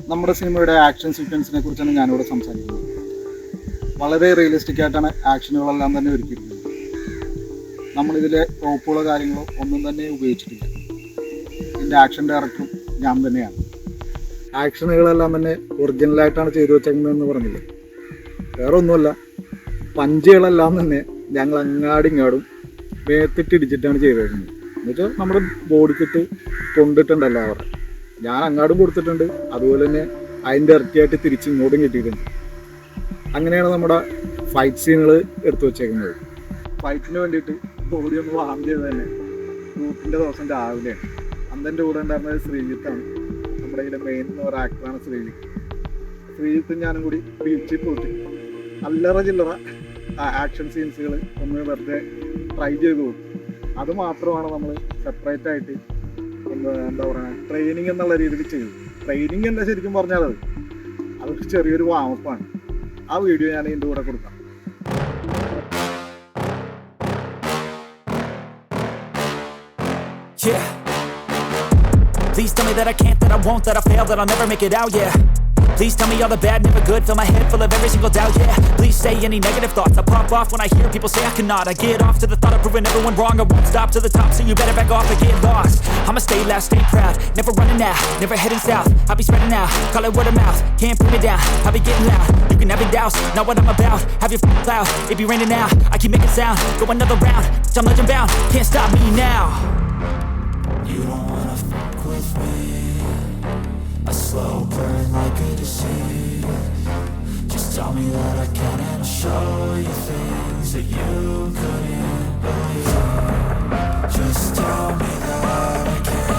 നമ്മുടെ സിനിമയുടെ ആക്ഷൻ സീക്വൻസിനെ കുറിച്ചാണ് ഞാനിവിടെ സംസാരിക്കുന്നത്. വളരെ റിയലിസ്റ്റിക് ആയിട്ടാണ് ആക്ഷനുകളെല്ലാം തന്നെ ഒരുക്കിയിരിക്കുന്നത്. നമ്മളിതിലെ ടോപ്പുകളോ കാര്യങ്ങളോ ഒന്നും തന്നെ ഉപയോഗിച്ചിട്ടില്ല. ഇതിൻ്റെ ആക്ഷൻ ഡയറക്ടറും ഞാൻ തന്നെയാണ്. ആക്ഷനുകളെല്ലാം തന്നെ ഒറിജിനലായിട്ടാണ് ചെയ്തു വെച്ചേക്കുന്നതെന്ന് പറഞ്ഞില്ലേ, വേറെ ഒന്നുമല്ല, പഞ്ചുകളെല്ലാം തന്നെ ഞങ്ങൾ അങ്ങാടിങ്ങാടും മേത്തിട്ടിടിച്ചിട്ടാണ് ചെയ്തേക്കുന്നത്. എന്നുവെച്ചാൽ നമ്മുടെ ബോഡിക്കിട്ട് കൊണ്ടിട്ടുണ്ടല്ലോ അവർ, ഞാൻ അങ്ങാടും കൊടുത്തിട്ടുണ്ട്, അതുപോലെ തന്നെ അതിൻ്റെ ഇരട്ടിയായിട്ട് തിരിച്ച് ഇങ്ങോട്ടും കിട്ടിയിട്ടുണ്ട്. അങ്ങനെയാണ് നമ്മുടെ ഫൈറ്റ് സീനുകൾ എടുത്തു വെച്ചേക്കുന്നത്. ഫൈറ്റിന് വേണ്ടിയിട്ട് ബോഡി ഒന്ന് വാം ചെയ്ത് തന്നെ ഷൂട്ടിൻ്റെ ദിവസം രാവിലെയാണ്. അന്നെൻ്റെ കൂടെ ഉണ്ടായിരുന്നത് ശ്രീജിത്താണ്. നമ്മുടെ ഇതിലെ മെയിൻ ഒരു ആക്ടറാണ് ശ്രീജിത്ത്. ശ്രീജിത്തും ഞാനും കൂടി ബീച്ചിൽ പോയിട്ട് അല്ലറ ചില്ലറ ആക്ഷൻ സീൻസുകൾ ഒന്ന് വെറുതെ ട്രൈ ചെയ്ത് കൊടുക്കും. അത് മാത്രമാണ് നമ്മൾ സെപ്പറേറ്റ് ആയിട്ട് എന്താ പറയുക, ട്രെയിനിങ് എന്നുള്ള രീതിയിൽ ചെയ്തു. ട്രെയിനിങ് എന്താ ശരിക്കും പറഞ്ഞാൽ അതൊരു ചെറിയൊരു വാമപ്പാണ്. ആ വീഡിയോ ഞാൻ ഇതിൻ്റെ കൂടെ കൊടുക്കാം. Yeah. Please tell me that I can't, that I won't, that I fail, that I'll never make it out, yeah. Please tell me all the bad, never good, fill my head full of every single doubt, yeah. Please say any negative thoughts, I pop off when I hear people say I cannot. I get off to the thought of proving everyone wrong, I won't stop to the top, so you better back off and get lost. I'ma stay loud, stay proud, never running out, never heading south. I'll be spreading out, call it word of mouth, can't put me down, I'll be getting loud. You can have it douse, not what I'm about, have your cloud, it be raining now, I keep making sound, go another round, I'm legend bound, can't stop me now. You don't wanna fuck with me, a slow burn like a disease. Just tell me that I can and I'll show you things that you couldn't believe. Just tell me that I can.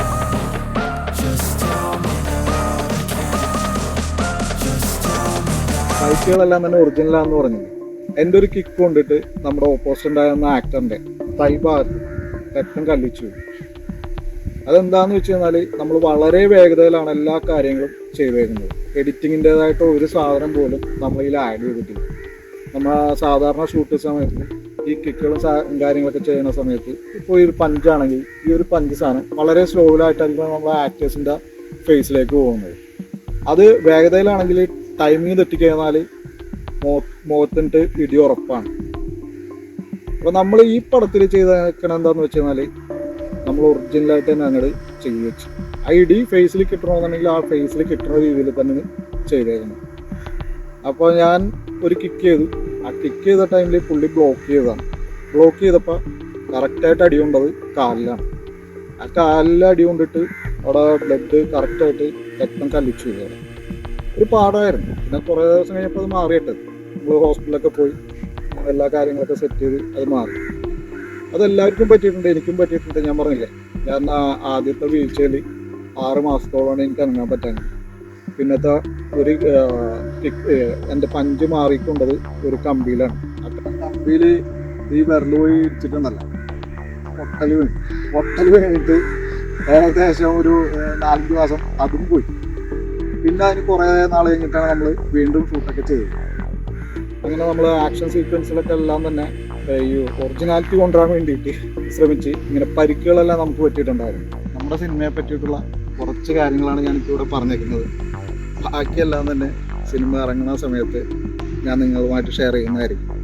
Just tell me that I can. Just tell me that. ഫൈറ്റുകളെല്ലാം തന്നെ ഒറിജിനലാണെന്ന് പറഞ്ഞു. എൻ്റെ ഒരു kick കൊണ്ടിട്ട് നമ്മുടെ opposite ഉണ്ടായിരുന്ന ആക്ടറിൻ്റെ തൈ ഭാഗത്ത് രക്തം കല്ലിച്ചു. അതെന്താണെന്ന് വെച്ച് കഴിഞ്ഞാൽ നമ്മൾ വളരെ വേഗതയിലാണ് എല്ലാ കാര്യങ്ങളും ചെയ്തേക്കുന്നത്. എഡിറ്റിങ്ങിൻ്റേതായിട്ട് ഒരു സാധനം പോലും നമ്മളിതിൽ ആഡ് ചെയ്തിട്ടില്ല. നമ്മൾ സാധാരണ ഷൂട്ട് സമയത്ത് ഈ കിക്കുകളും കാര്യങ്ങളൊക്കെ ചെയ്യുന്ന സമയത്ത് ഇപ്പോൾ ഈ ഒരു പഞ്ചാണെങ്കിൽ ഈ ഒരു പഞ്ച് സാധനം വളരെ സ്ലോയിലായിട്ടായിരിക്കും നമ്മളെ ആക്ടേഴ്സിൻ്റെ ഫേസിലേക്ക് പോകുന്നത്. അത് വേഗതയിലാണെങ്കിൽ ടൈമിങ് തെറ്റിക്കഴിഞ്ഞാൽ മുഖത്തിട്ട് ഇടി ഉറപ്പാണ്. അപ്പോൾ നമ്മൾ ഈ പടത്തിൽ ചെയ്തേക്കണ എന്താണെന്ന് വെച്ച് കഴിഞ്ഞാൽ നമ്മൾ ഒറിജിനലായിട്ട് തന്നെ അങ്ങോട്ട് ചെയ്ത് വെച്ചു. ആ ഇടി ഫേസിൽ കിട്ടണമെന്നുണ്ടെങ്കിൽ ആ ഫേസിൽ കിട്ടുന്ന രീതിയിൽ തന്നെ ചെയ്തേക്കണം. അപ്പോൾ ഞാൻ ഒരു കിക്ക് ചെയ്തു. ആ കിക്ക് ചെയ്ത ടൈമിൽ പുള്ളി ബ്ലോക്ക് ചെയ്തതാണ്. ബ്ലോക്ക് ചെയ്തപ്പോൾ കറക്റ്റായിട്ട് അടി കൊണ്ടത് കാലിലാണ്. ആ കാലിൽ അടി കൊണ്ടിട്ട് അവിടെ ബ്ലഡ് കറക്റ്റായിട്ട് രക്തം കല്ലിച്ചു ചെയ്തത്. ഒരു പാടായിരുന്നു. പിന്നെ കുറേ ദിവസം കഴിഞ്ഞപ്പോൾ അത് മാറിയിട്ടത്. നമ്മൾ ഹോസ്പിറ്റലൊക്കെ പോയി എല്ലാ കാര്യങ്ങളൊക്കെ സെറ്റ് ചെയ്ത് അത് മാറി. അതെല്ലാവർക്കും പറ്റിയിട്ടുണ്ട്, എനിക്കും പറ്റിയിട്ടുണ്ട്. ഞാൻ പറഞ്ഞില്ലേ, ഞാൻ ആദ്യത്തെ വീഴ്ചയിൽ 6 മാസത്തോളമാണ് എനിക്ക് ഇറങ്ങാൻ പറ്റാൻ. പിന്നത്തെ ഒരു എൻ്റെ പഞ്ച് മാറിക്കൊണ്ടത് ഒരു കമ്പിയിലാണ്. ആ കമ്പിയിൽ ഈ വിരൽ പോയി ഇടിച്ചിട്ടുണ്ടല്ലോ, പൊട്ടൽ കഴിഞ്ഞിട്ട് ഏകദേശം ഒരു 4 മാസം അതും പോയി. പിന്നെ അതിന് കുറേ നാൾ കഴിഞ്ഞിട്ടാണ് നമ്മൾ വീണ്ടും ഷൂട്ടൊക്കെ ചെയ്തത്. അങ്ങനെ നമ്മൾ ആക്ഷൻ സീക്വൻസിലൊക്കെ എല്ലാം തന്നെ ഈ ഒറിജിനാലിറ്റി കൊണ്ടുവരാൻ വേണ്ടിയിട്ട് ശ്രമിച്ച് ഇങ്ങനെ പരിക്കുകളെല്ലാം നമുക്ക് പറ്റിയിട്ടുണ്ടായിരുന്നു. നമ്മുടെ സിനിമയെ പറ്റിയിട്ടുള്ള കുറച്ച് കാര്യങ്ങളാണ് ഞാനിവിടെ പറഞ്ഞേക്കുന്നത്. ബാക്കിയെല്ലാം തന്നെ സിനിമ ഇറങ്ങുന്ന സമയത്ത് ഞാൻ നിങ്ങളുമായിട്ട് ഷെയർ ചെയ്യുന്നതായിരിക്കും.